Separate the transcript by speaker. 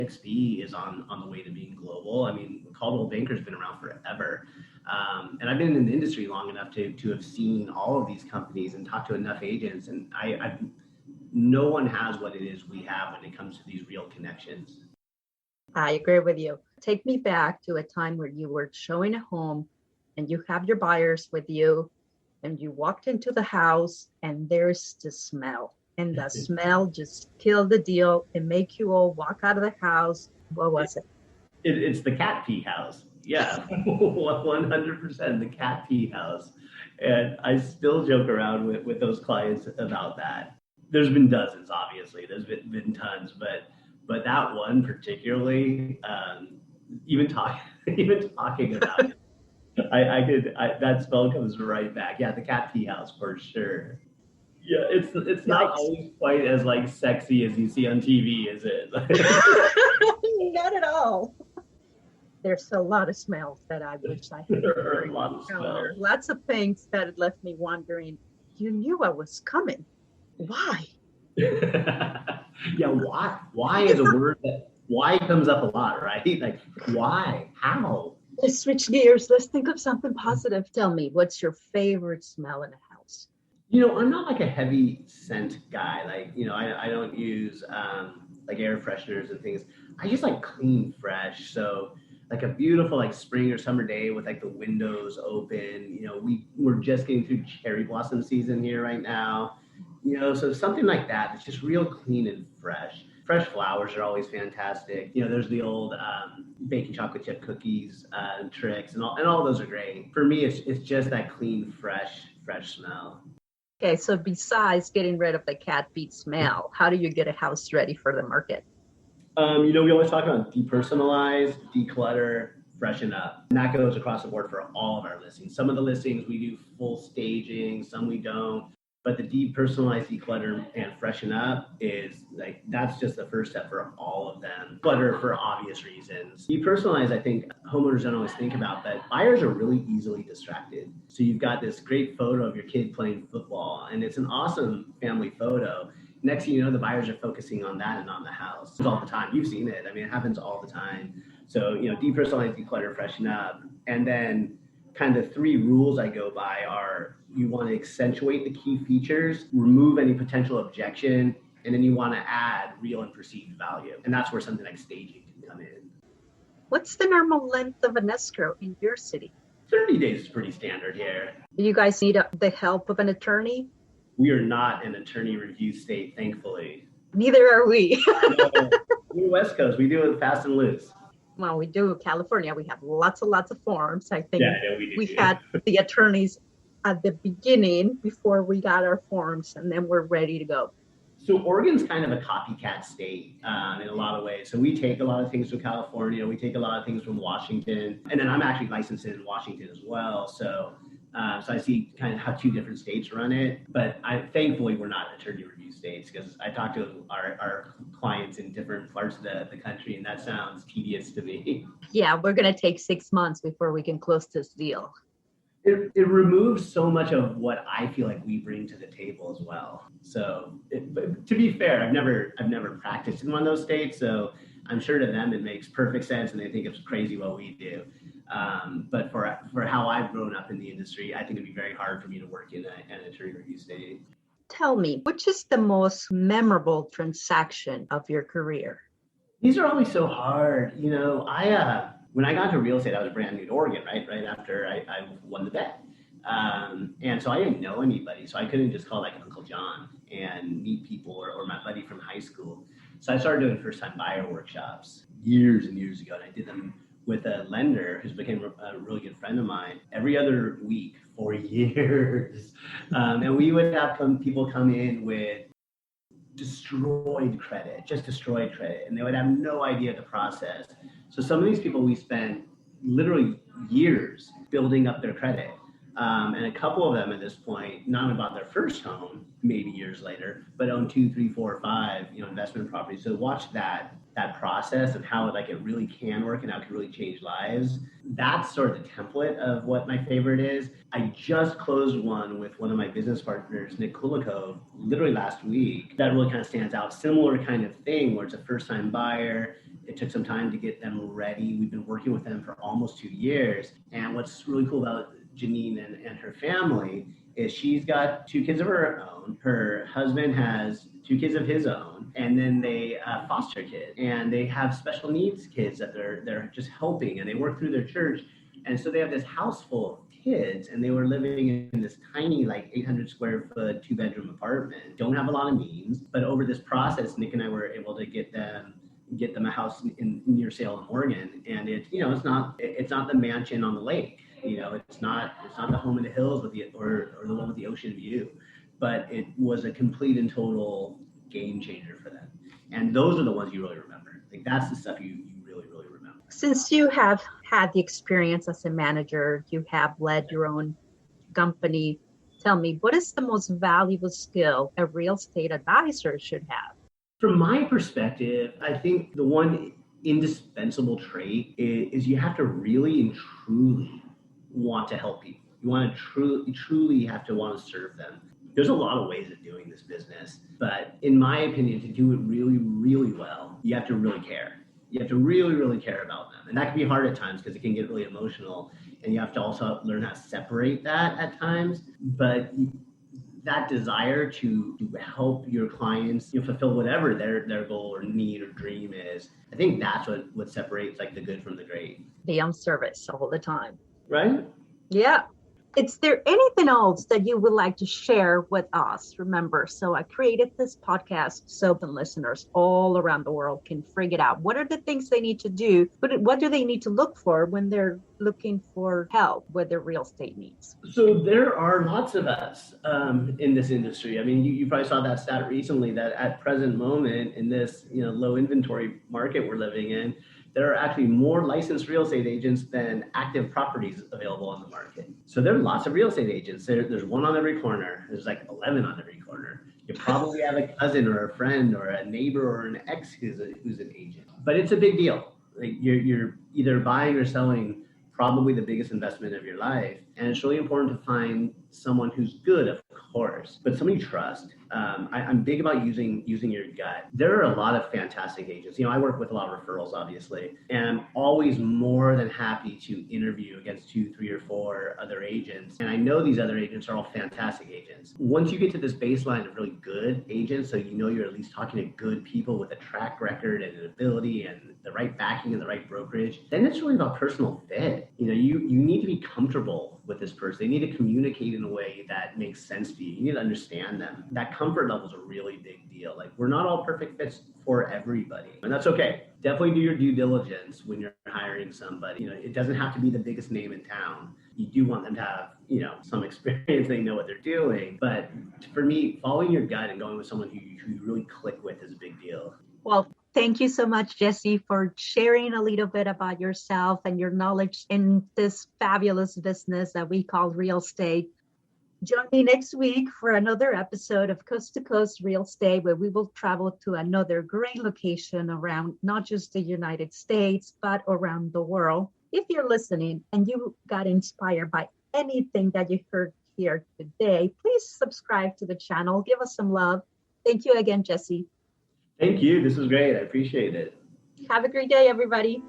Speaker 1: XP is on the way to being global. I mean, Coldwell Banker's been around forever. And I've been in the industry long enough to have seen all of these companies and talked to enough agents. And no one has what it is we have when it comes to these real connections.
Speaker 2: I agree with you. Take me back to a time where you were showing a home and you have your buyers with you and you walked into the house and there's the smell. And the smell just killed the deal and make you all walk out of the house. What was it?
Speaker 1: It's the cat pee house. Yeah, 100% the cat pee house. And I still joke around with those clients about that. There's been dozens, obviously. There's been tons, but that one particularly, even talking about it, that smell comes right back. Yeah, the cat pee house for sure. Yeah, it's not always quite as like sexy as you see on TV, is it?
Speaker 2: Not at all. There's a lot of smells that I wish I had.
Speaker 1: There are a lot of smells.
Speaker 2: Lots of things that left me wondering, you knew I was coming. Why?
Speaker 1: Yeah, why? Why is a word that why comes up a lot, right? Like, why? How?
Speaker 2: Let's switch gears. Let's think of something positive. Tell me, what's your favorite smell in a house?
Speaker 1: I'm not like a heavy scent guy. Like, I don't use like air fresheners and things. I just like clean, fresh. So like a beautiful like spring or summer day with like the windows open. We're just getting through cherry blossom season here right now. So something like that. It's just real clean and fresh. Fresh flowers are always fantastic. There's the old baking chocolate chip cookies tricks and all those are great. For me, it's just that clean, fresh smell.
Speaker 2: Okay, so besides getting rid of the cat feet smell, how do you get a house ready for the market?
Speaker 1: We always talk about depersonalize, declutter, freshen up. And that goes across the board for all of our listings. Some of the listings we do full staging, some we don't. But the depersonalize, declutter, and freshen up is like, that's just the first step for all of them. Clutter for obvious reasons. Depersonalize, I think homeowners don't always think about, but buyers are really easily distracted. So you've got this great photo of your kid playing football, and it's an awesome family photo. Next thing you know, the buyers are focusing on that and on the house. It's all the time. You've seen it. I mean, it happens all the time. So, depersonalize, declutter, freshen up. And then kind of 3 rules I go by are you want to accentuate the key features, remove any potential objection, and then you want to add real and perceived value. And that's where something like staging can come in.
Speaker 2: What's the normal length of an escrow in your city?
Speaker 1: 30 days is pretty standard here.
Speaker 2: Do you guys need the help of an attorney?
Speaker 1: We are not an attorney review state, thankfully.
Speaker 2: Neither are we.
Speaker 1: No, we're West Coast. We do it fast and loose.
Speaker 2: Well, we do. California, we have lots of forms. I think
Speaker 1: we
Speaker 2: had the attorneys at the beginning before we got our forms, and then we're ready to go.
Speaker 1: So Oregon's kind of a copycat state in a lot of ways. So we take a lot of things from California. We take a lot of things from Washington. And then I'm actually licensed in Washington as well. So I see kind of how 2 different states run it. But thankfully, we're not attorney review states because I talk to our clients in different parts of the country, and that sounds tedious to me.
Speaker 2: Yeah, we're going to take 6 months before we can close this deal.
Speaker 1: It removes so much of what I feel like we bring to the table as well. So, but to be fair, I've never practiced in one of those states, so I'm sure to them it makes perfect sense, and they think it's crazy what we do. But for how I've grown up in the industry, I think it'd be very hard for me to work in an attorney review state.
Speaker 2: Tell me, which is the most memorable transaction of your career?
Speaker 1: These are always so hard. When I got into real estate, I was brand new to Oregon, right after I won the bet. And so I didn't know anybody, so I couldn't just call like Uncle John and meet people or my buddy from high school. So I started doing first-time buyer workshops years and years ago, and I did them with a lender who's became a really good friend of mine every other week for years. And we would have people come in with destroyed credit, and they would have no idea the process. So some of these people, we spent literally years building up their credit. And a couple of them at this point, not only bought their first home, maybe years later, but own 2, 3, 4, 5, investment properties. So watch that process of how it really can work and how it can really change lives. That's sort of the template of what my favorite is. I just closed one with one of my business partners, Nick Kulikov, literally last week. That really kind of stands out. Similar kind of thing where it's a first-time buyer. It took some time to get them ready. We've been working with them for almost 2 years. And what's really cool about Janine and her family is she's got 2 kids of her own. Her husband has 2 kids of his own, and then they foster kids, and they have special needs kids that they're just helping, and they work through their church. And so they have this house full of kids, and they were living in this tiny, like 800 square foot, 2-bedroom apartment. Don't have a lot of means, but over this process, Nick and I were able to get them a house near Salem, Oregon, and it's not the mansion on the lake. It's not the home in the hills with or the one with the ocean view, but it was a complete and total game changer for them. And those are the ones you really remember. Like, that's the stuff you really, really remember.
Speaker 2: Since you have had the experience as a manager, you have led your own company, tell me, what is the most valuable skill a real estate advisor should have?
Speaker 1: From my perspective, I think the one indispensable trait is you have to really and truly want to help people. You want to truly have to want to serve them. There's a lot of ways of doing this business, but in my opinion, to do it really, really well, you have to really care. You have to really, really care about them. And that can be hard at times because it can get really emotional. And you have to also learn how to separate that at times. But that desire to help your clients fulfill whatever their goal or need or dream is, I think that's what separates like the good from the great.
Speaker 2: Be on service all the time.
Speaker 1: Right?
Speaker 2: Yeah. Is there anything else that you would like to share with us? Remember, so I created this podcast so the listeners all around the world can figure it out. What are the things they need to do? What do they need to look for when they're looking for help with their real estate needs?
Speaker 1: So there are lots of us in this industry. I mean, you probably saw that stat recently that at present moment in this low inventory market we're living in, there are actually more licensed real estate agents than active properties available on the market. So there are lots of real estate agents. There's one on every corner. There's like 11 on every corner. You probably have a cousin or a friend or a neighbor or an ex who's an agent. But it's a big deal. Like you're either buying or selling probably the biggest investment of your life. And it's really important to find someone who's good, of course, but somebody you trust. I'm big about using your gut. There are a lot of fantastic agents. I work with a lot of referrals, obviously, and I'm always more than happy to interview against 2, 3, or 4 other agents. And I know these other agents are all fantastic agents. Once you get to this baseline of really good agents, so you're at least talking to good people with a track record and an ability and the right backing and the right brokerage, then it's really about personal fit. You need to be comfortable with this person. They need to communicate in a way that makes sense to you. You need to understand them. That comfort level is a really big deal. Like, we're not all perfect fits for everybody, and that's okay. Definitely do your due diligence when you're hiring somebody. It doesn't have to be the biggest name in town. You do want them to have, some experience. They know what they're doing. But for me, following your gut and going with someone who you really click with is a big deal.
Speaker 2: Well, thank you so much, Jesse, for sharing a little bit about yourself and your knowledge in this fabulous business that we call real estate. Join me next week for another episode of Coast to Coast Real Estate, where we will travel to another great location around not just the United States, but around the world. If you're listening and you got inspired by anything that you heard here today, please subscribe to the channel. Give us some love. Thank you again, Jesse.
Speaker 1: Thank you. This was great. I appreciate it.
Speaker 2: Have a great day, everybody.